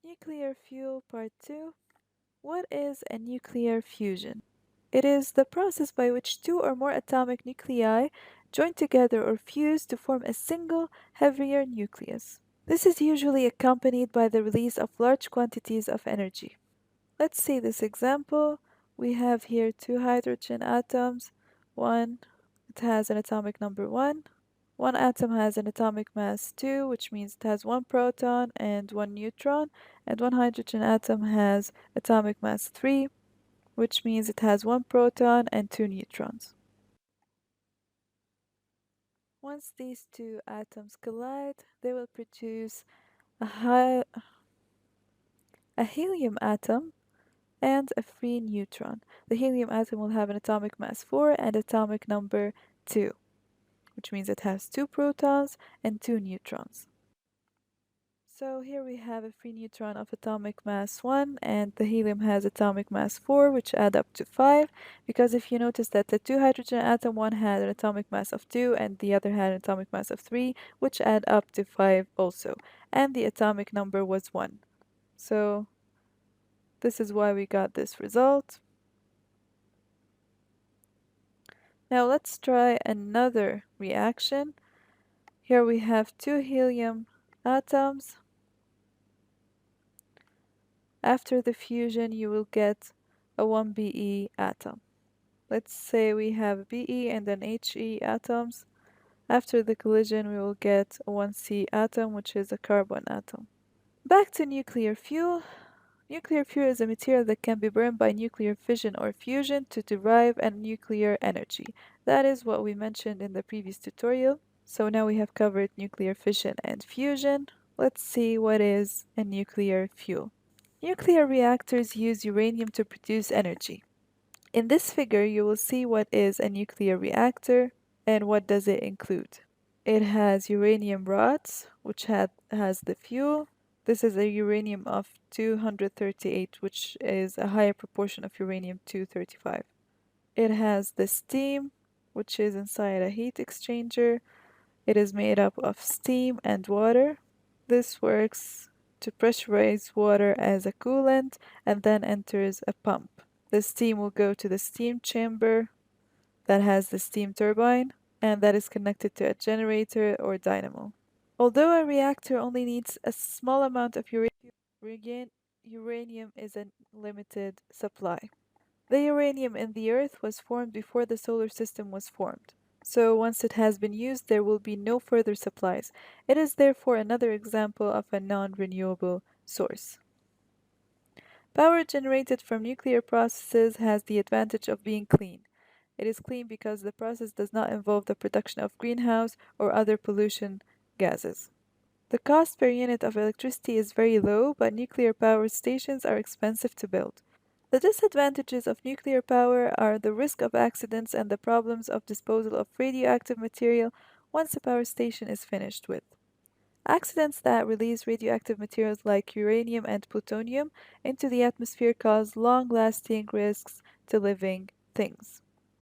Nuclear fuel part 2. What is a nuclear fusion? It is the process by which two or more atomic nuclei join together or fuse to form a single, heavier nucleus. This is usually accompanied by the release of large quantities of energy. Let's see this example. We have here two hydrogen atoms. One, it has an atomic number 1. One atom has an atomic mass 2, which means it has one proton and one neutron, and one hydrogen atom has atomic mass 3, which means it has one proton and two neutrons. Once these two atoms collide, they will produce a, a helium atom and a free neutron. The helium atom will have an atomic mass 4 and atomic number 2, which means it has two protons and two neutrons. So here we have a free neutron of atomic mass 1 and the helium has atomic mass 4, which add up to 5, because if you notice that the two hydrogen atom, one had an atomic mass of 2 and the other had an atomic mass of 3, which add up to 5 also, and the atomic number was 1. So this is why we got this result. Now let's try another reaction. Here we have two helium atoms. After the fusion, you will get a 1Be atom. Let's say we have Be and then He atoms. After the collision, we will get a 1C atom, which is a carbon atom. Back to nuclear fuel. Nuclear fuel is a material that can be burned by nuclear fission or fusion to derive a nuclear energy. That is what we mentioned in the previous tutorial. So now we have covered nuclear fission and fusion. Let's see what is a nuclear fuel. Nuclear reactors use uranium to produce energy. In this figure, you will see what is a nuclear reactor and what does it include. It has uranium rods, which has the fuel. This is a uranium of 238, which is a higher proportion of uranium-235. It has the steam, which is inside a heat exchanger. It is made up of steam and water. This works to pressurize water as a coolant and then enters a pump. The steam will go to the steam chamber that has the steam turbine and that is connected to a generator or dynamo. Although a reactor only needs a small amount of uranium is a limited supply. The uranium in the Earth was formed before the solar system was formed. So once it has been used, there will be no further supplies. It is therefore another example of a non-renewable source. Power generated from nuclear processes has the advantage of being clean. It is clean because the process does not involve the production of greenhouse or other pollution gases. The cost per unit of electricity is very low, but nuclear power stations are expensive to build. The disadvantages of nuclear power are the risk of accidents and the problems of disposal of radioactive material once a power station is finished with. Accidents that release radioactive materials like uranium and plutonium into the atmosphere cause long-lasting risks to living things.